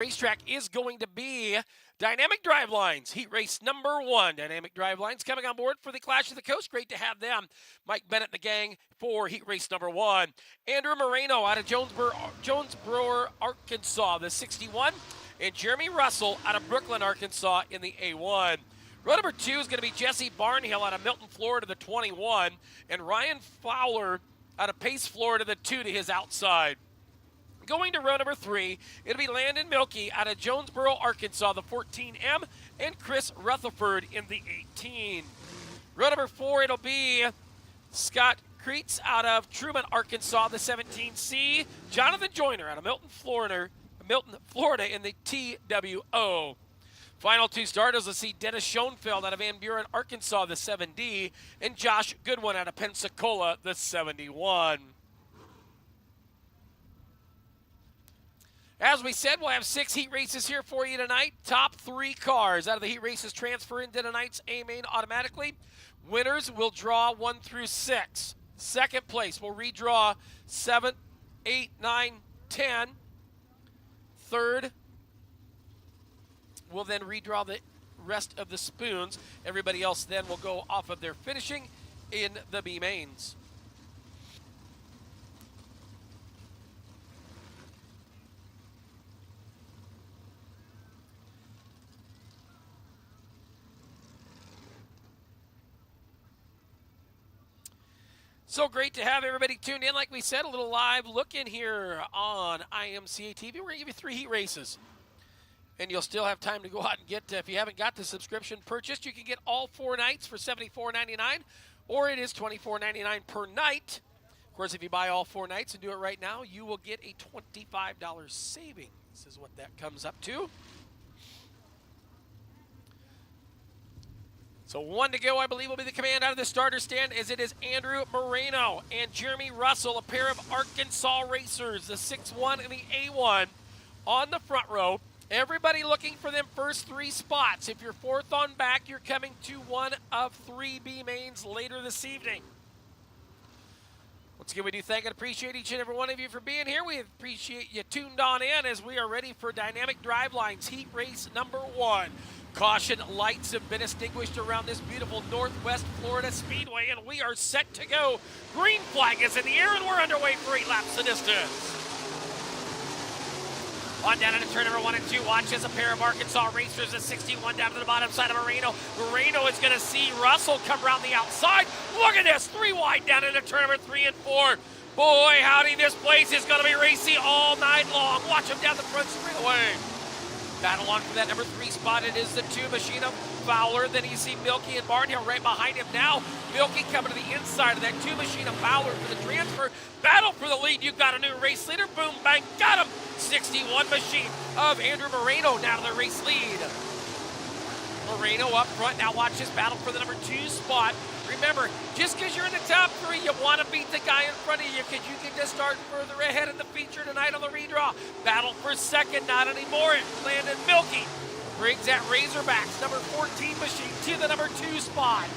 Racetrack is going to be Dynamic Drivelines, heat race number 1. Dynamic Drivelines coming on board for the Clash of the Coast. Great to have them. Mike Bennett and the gang for heat race number 1. Andrew Moreno out of Jonesboro, Arkansas, the 61. And Jeremy Russell out of Brooklyn, Arkansas in the A1. Row number 2 is going to be Jesse Barnhill out of Milton, Florida, the 21. And Ryan Fowler out of Pace, Florida, the 2 to his outside. Going to row number 3, it'll be Landon Milkey out of Jonesboro, Arkansas, the 14M, and Chris Rutherford in the 18. Row number 4, it'll be Scott Kreitz out of Truman, Arkansas, the 17C. Jonathan Joyner out of Milton, Florida in the TWO. Final 2 starters, let's see Dennis Schoenfeld out of Van Buren, Arkansas, the 7D, and Josh Goodwin out of Pensacola, the 71. As we said, we'll have 6 heat races here for you tonight. Top 3 cars out of the heat races transfer into tonight's A-Main automatically. Winners will draw 1 through 6. Second place will redraw 7, 8, 9, 10. Third will then redraw the rest of the spoons. Everybody else then will go off of their finishing in the B-Mains. So great to have everybody tuned in. Like we said, a little live look in here on IMCA TV. We're going to give you 3 heat races. And you'll still have time to go out and get, if you haven't got the subscription purchased, you can get all 4 nights for $74.99, or it is $24.99 per night. Of course, if you buy all 4 nights and do it right now, you will get a $25 savings, is what that comes up to. So 1 to go, I believe, will be the command out of the starter stand, as it is Andrew Moreno and Jeremy Russell, a pair of Arkansas racers, the 6-1 and the A1 on the front row. Everybody looking for them first 3 spots. If you're 4th on back, you're coming to one of 3 B-Mains later this evening. Once again, we do thank and appreciate each and every one of you for being here. We appreciate you tuned on in as we are ready for Dynamic Drivelines Heat Race number 1. Caution lights have been extinguished around this beautiful Northwest Florida Speedway, and we are set to go. Green flag is in the air, and we're underway for 8 laps of distance. On down into turn number 1 and 2. Watch as a pair of Arkansas racers at 61 down to the bottom side of Moreno. Moreno is going to see Russell come around the outside. Look at this, 3 wide down into turn number 3 and 4. Boy, howdy, this place is going to be racy all night long. Watch him down the front straightaway. Battle on for that number 3 spot. It is the 2 machine of Fowler. Then you see Milkey and Barnhill right behind him now. Milkey coming to the inside of that 2 machine of Fowler for the transfer. Battle for the lead. You've got a new race leader. Boom, bang, got him. 61 machine of Andrew Moreno now to the race lead. Moreno up front. Now watch this battle for the number 2 spot. Remember, just because you're in the top 3, you want to beat the guy in front of you, because you can just start further ahead in the feature tonight on the redraw. Battle for second, not anymore. Landon Milkey brings that Razorbacks number 14 machine to the number 2 spot.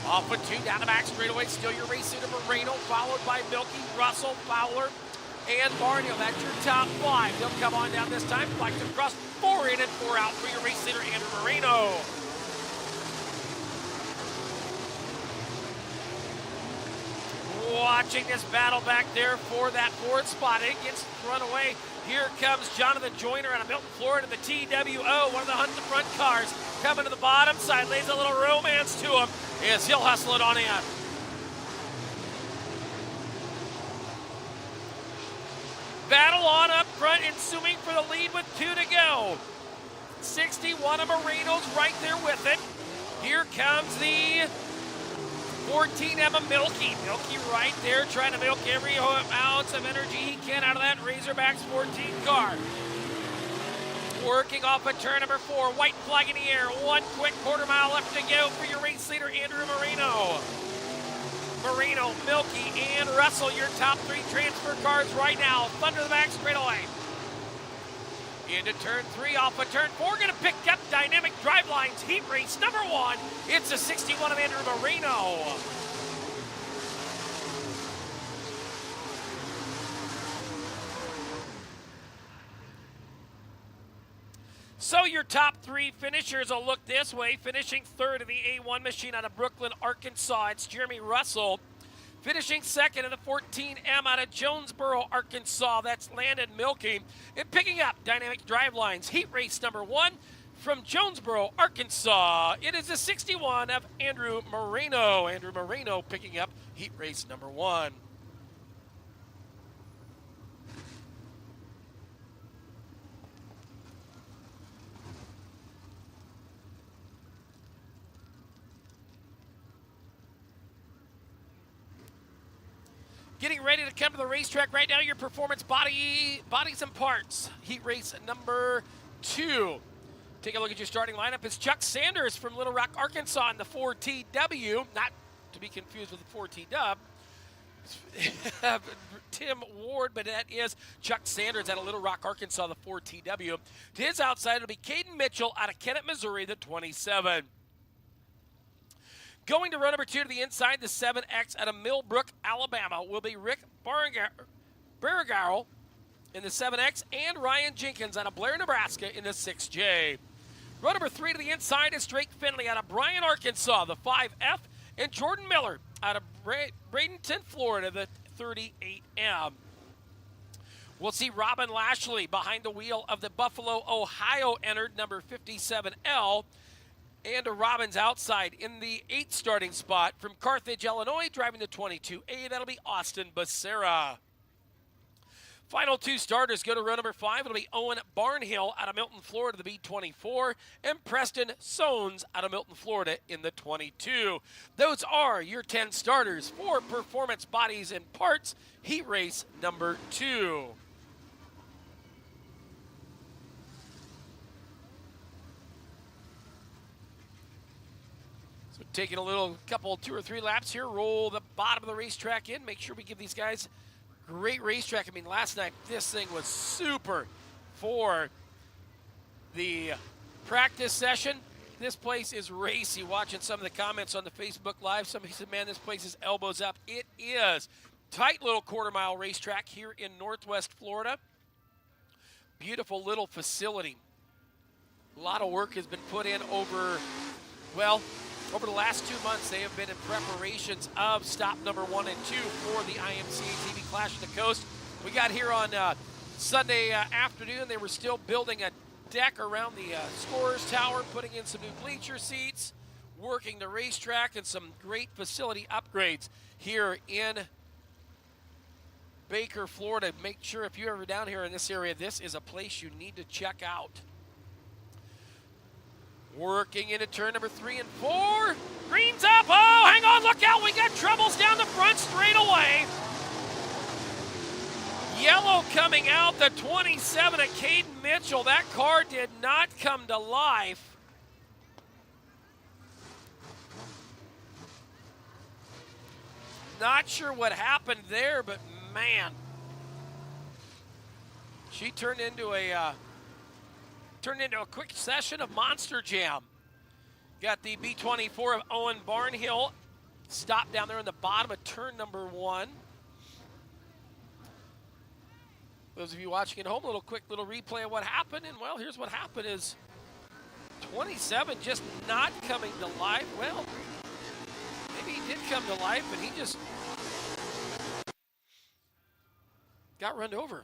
Off with 2 down the back straightaway. Still your race leader Moreno, followed by Milkey, Russell, Fowler, and Barnhill. That's your top 5. They'll come on down this time. Like to cross 4 in and 4 out for your race leader Andrew Moreno. Watching this battle back there for that 4th spot. It gets run away. Here comes Jonathan Joyner out of Milton, Florida, the TWO, one of the Hunt the Front cars. Coming to the bottom side, lays a little romance to him as he'll hustle it on in. Battle on up front, ensuing for the lead with 2 to go. 61 of Moreno's right there with it. Here comes the 14 Emma Milkey. Milkey right there trying to milk every ounce of energy he can out of that Razorbacks 14 car. Working off of turn number 4. White flag in the air. 1 quick quarter mile left to go for your race leader, Andrew Moreno. Moreno, Milkey, and Russell, your top 3 transfer cars right now. Thunder the back straightaway. Into turn 3, off of turn 4, going to pick up Dynamic Drivelines Heat Race number 1. It's a 61 of Andrew Moreno. So your top three finishers will look this way. Finishing third in the A1 machine out of Brooklyn, Arkansas, it's Jeremy Russell. Finishing second in the 14M out of Jonesboro, Arkansas, that's Landon Milky. And picking up Dynamic Drivelines Heat Race number 1 from Jonesboro, Arkansas. It is the 61 of Andrew Moreno. Andrew Moreno picking up Heat Race number 1. Getting ready to come to the racetrack right now, your performance bodies and parts. Heat race number 2. Take a look at your starting lineup. It's Chuck Sanders from Little Rock, Arkansas in the 4TW. Not to be confused with the 4T-Dub. Tim Ward, but that is Chuck Sanders out of Little Rock, Arkansas, the 4TW. To his outside, it'll be Caden Mitchell out of Kennett, Missouri, the 27. Going to row number 2 to the inside, the 7X out of Millbrook, Alabama, will be Rick Barragaro in the 7X and Ryan Jenkins out of Blair, Nebraska in the 6J. Row number 3 to the inside is Drake Finley out of Bryan, Arkansas, the 5F, and Jordan Miller out of Bradenton, Florida, the 38M. We'll see Robin Lashley behind the wheel of the Buffalo, Ohio, entered number 57L. And a Robbins outside in the 8th starting spot from Carthage, Illinois, driving the 22A. That'll be Austin Becerra. Final 2 starters go to row number 5. It'll be Owen Barnhill out of Milton, Florida, the B24, and Preston Sones out of Milton, Florida in the 22. Those are your 10 starters for Performance Bodies and Parts Heat Race number 2. Taking a little couple, 2 or 3 laps here, roll the bottom of the racetrack in, make sure we give these guys great racetrack. I mean, last night this thing was super for the practice session. This place is racy. Watching some of the comments on the Facebook Live, somebody said, man, this place is elbows up. It is. Tight little quarter-mile racetrack here in Northwest Florida. Beautiful little facility. A lot of work has been put in over the last 2 months. They have been in preparations of stop number 1 and 2 for the IMCA TV Clash of the Coast. We got here on Sunday afternoon. They were still building a deck around the scorer's tower, putting in some new bleacher seats, working the racetrack, and some great facility upgrades here in Baker, Florida. Make sure if you're ever down here in this area, this is a place you need to check out. Working into turn number 3 and 4. Green's up. Oh, hang on, look out. We got troubles down the front straight away. Yellow coming out, the 27 of Caden Mitchell. That car did not come to life. Not sure what happened there, but man. She turned into a quick session of Monster Jam. Got the B24 of Owen Barnhill stopped down there in the bottom of turn number 1. Those of you watching at home, a quick little replay of what happened. And, well, here's what happened is 27 just not coming to life. Well, maybe he did come to life, but he just got run over.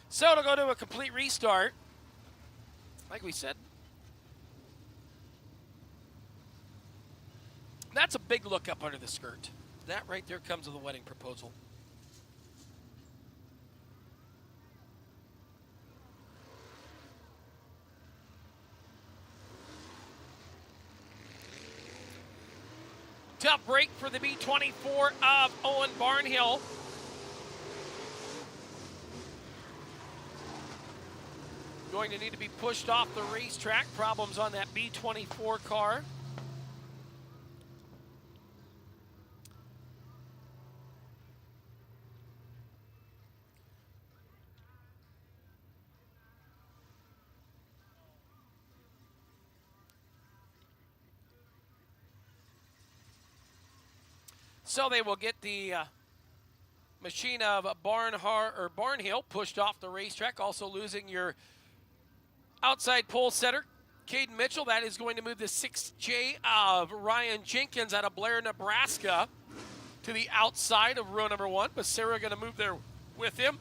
So to go to a complete restart, like we said, that's a big look up under the skirt. That right there comes with a wedding proposal. Tough break for the B24 of Owen Barnhill. Going to need to be pushed off the racetrack. Problems on that B24 car. So they will get the machine of Barnhill pushed off the racetrack, also losing your outside pole setter, Caden Mitchell. That is going to move the 6J of Ryan Jenkins out of Blair, Nebraska to the outside of row number 1. Becerra going to move there with him.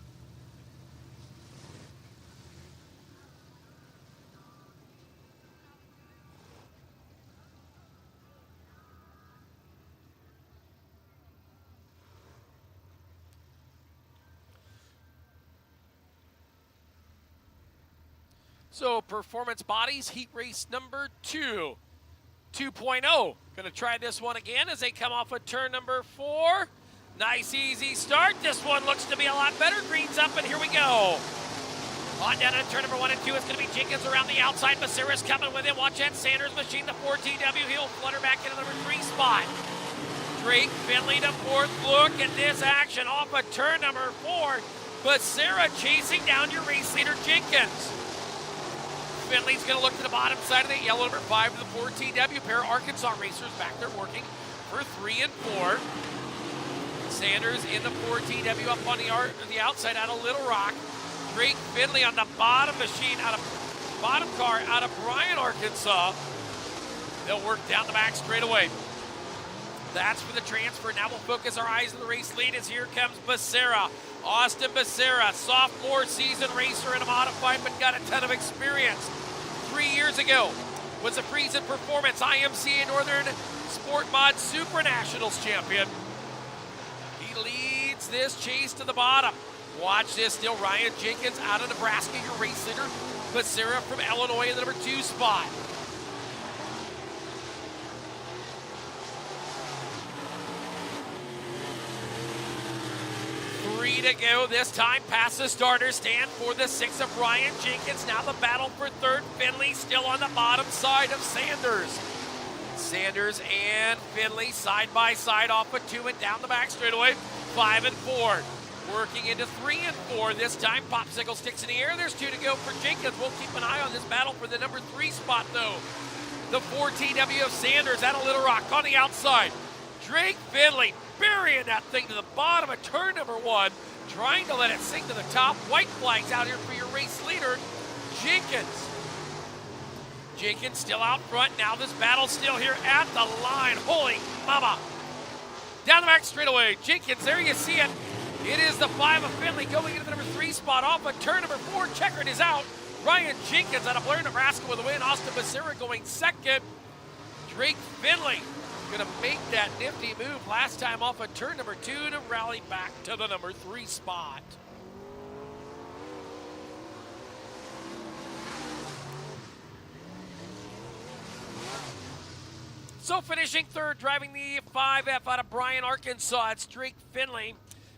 So Performance Bodies, heat race number 2, 2.0. Going to try this one again as they come off of turn number 4. Nice, easy start. This one looks to be a lot better. Green's up, and here we go. On down to turn number 1 and 2. It's going to be Jenkins around the outside. Becerra's coming with him. Watch that Sanders machine, the 4TW. He'll flutter back into the number 3 spot. Drake Finley to 4th. Look at this action off of turn number 4. Becerra chasing down your race leader, Jenkins. Finley's going to look to the bottom side of the yellow number 5 to the 4TW. Pair of Arkansas racers back there working for 3 and 4. Sanders in the 4TW up on the outside out of Little Rock. Drake Finley on the bottom machine bottom car out of Bryan, Arkansas. They'll work down the back straight away. That's for the transfer. Now we'll focus our eyes on the race lead as here comes Becerra. Austin Becerra, sophomore season racer in a modified, but got a ton of experience. 3 years ago was a Friesen Performance IMCA Northern Sport Mod Super Nationals champion. He leads this chase to the bottom. Watch this still. Ryan Jenkins out of Nebraska, your race leader. Becerra from Illinois in the number 2 spot. Three to go this time past the starter stand for the 6 of Ryan Jenkins. Now the battle for 3rd. Finley still on the bottom side of Sanders. Sanders and Finley side by side off of 2 and down the back straightaway. 5 and 4. Working into 3 and 4 this time. Popsicle sticks in the air. There's 2 to go for Jenkins. We'll keep an eye on this battle for the number 3 spot though. The 4TW of Sanders out of Little Rock on the outside. Drake Finley burying that thing to the bottom of turn number 1, trying to let it sink to the top. White flags out here for your race leader, Jenkins. Jenkins still out front. Now this battle still here at the line. Holy mama. Down the back straightaway. Jenkins, there you see it. It is the 5 of Finley going into the number 3 spot off of turn number 4. Checkered is out. Ryan Jenkins out of Blair, Nebraska with a win. Austin Becerra going 2nd. Drake Finley going to make that nifty move last time off of turn number 2 to rally back to the number 3 spot. So finishing 3rd, driving the 5F out of Bryan, Arkansas, it's Drake Finley.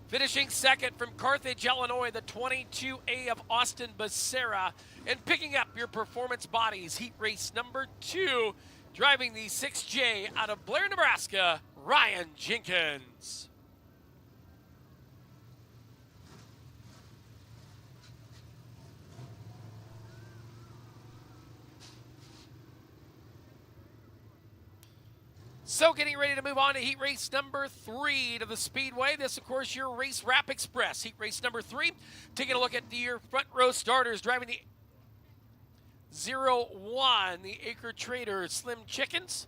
Finishing 2nd from Carthage, Illinois, the 22A of Austin Becerra. And picking up your Performance Bodies heat race number 2, driving the 6J out of Blair, Nebraska, Ryan Jenkins. So getting ready to move on to heat race number 3 to the Speedway. This, of course, your Race Wrap Express. Heat race number 3. Taking a look at your front row starters driving the 0-1, the Acre Trader Slim Chickens.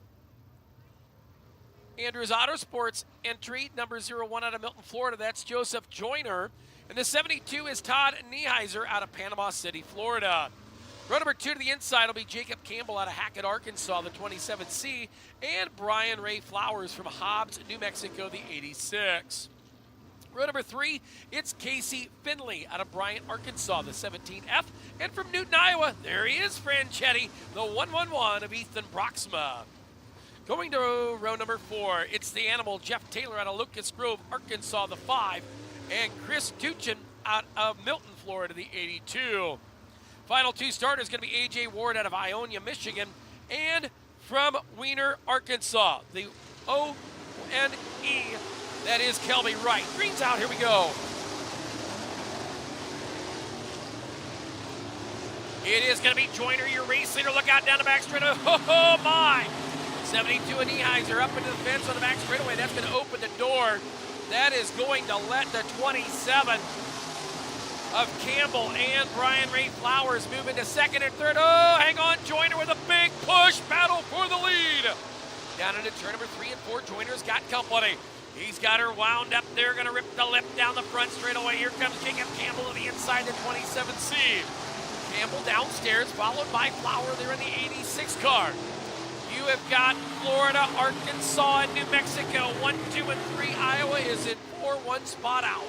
Andrews Auto Sports entry, number 0-1 out of Milton, Florida. That's Joseph Joyner. And the 72 is Todd Nieheiser out of Panama City, Florida. Row number 2 to the inside will be Jacob Campbell out of Hackett, Arkansas, the 27C. And Brian Ray Flowers from Hobbs, New Mexico, the 86. Row number 3, it's Casey Finley out of Bryant, Arkansas, the 17F. And from Newton, Iowa, there he is, Franchetti, the 111 of Ethan Broxma. Going to row number 4, it's the Animal, Jeff Taylor out of Locust Grove, Arkansas, the 5. And Chris Tuchin out of Milton, Florida, the 82. Final 2 starters going to be A.J. Ward out of Ionia, Michigan. And from Wiener, Arkansas, the O-N-E. That is Kelby Wright. Green's out, here we go. It is going to be Joyner, your race leader. Look out down the back straight. Oh my! 72 and Eheiser up into the fence on the back straightaway. That's going to open the door. That is going to let the 27 of Campbell and Brian Ray Flowers move into second and third. Oh, hang on, Joyner with a big push, battle for the lead. Down into turn number 3 and 4, Joyner's got company. He's got her wound up there, gonna rip the lip down the front straightaway. Here comes Jacob Campbell to the inside, the 27C. Campbell downstairs, followed by Flower there in the 86 car. You have got Florida, Arkansas, and New Mexico. 1, 2, and 3. Iowa is in 4, 1 spot out.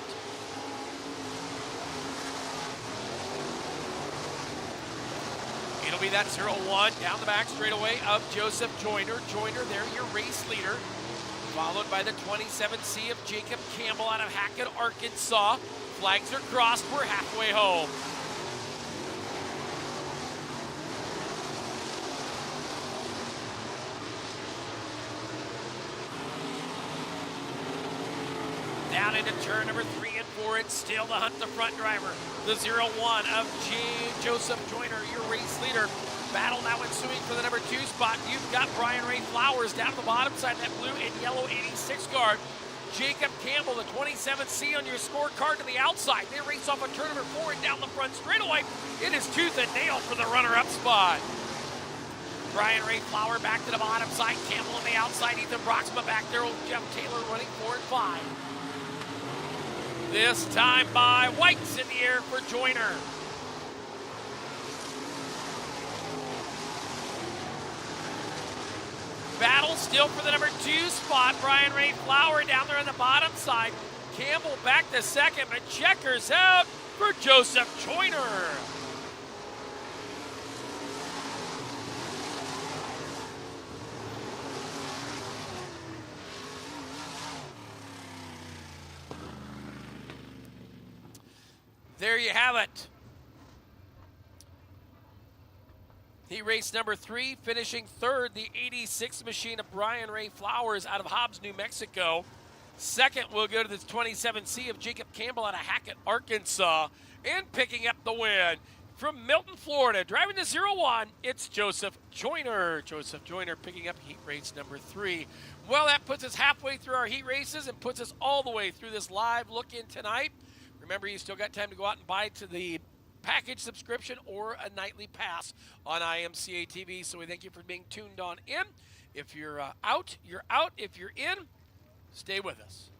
It'll be that 0-1 down the back straightaway of Joseph Joyner. Joyner there, your race leader. Followed by the 27C of Jacob Campbell out of Hackett, Arkansas. Flags are crossed, we're halfway home. Down into turn number 3 and 4, it's still the Hunt the front driver. The 0-1 of Joseph Joyner, your race leader. Battle now ensuing for the number 2 spot. You've got Brian Ray Flowers down the bottom side, that blue and yellow 86 guard. Jacob Campbell, the 27C on your scorecard to the outside. They race off of turn number 4 and down the front straightaway. It is tooth and nail for the runner-up spot. Brian Ray Flower back to the bottom side. Campbell on the outside. Ethan Broxma back there with Jeff Taylor running 4 and 5. This time by White's in the air for Joyner. Battle still for the number 2 spot. Brian Ray Flower down there on the bottom side. Campbell back to second, but checkers out for Joseph Joyner. There you have it. He raced number 3, finishing third, the 86 machine of Brian Ray Flowers out of Hobbs, New Mexico. Second will go to the 27C of Jacob Campbell out of Hackett, Arkansas. And picking up the win from Milton, Florida, driving the 0-1, it's Joseph Joyner. Joseph Joyner picking up heat race number 3. Well, that puts us halfway through our heat races and puts us all the way through this live look-in tonight. Remember, you still got time to go out and buy to the package subscription or a nightly pass on IMCA TV. So we thank you for being tuned on in. If you're out, you're out. If you're in, stay with us.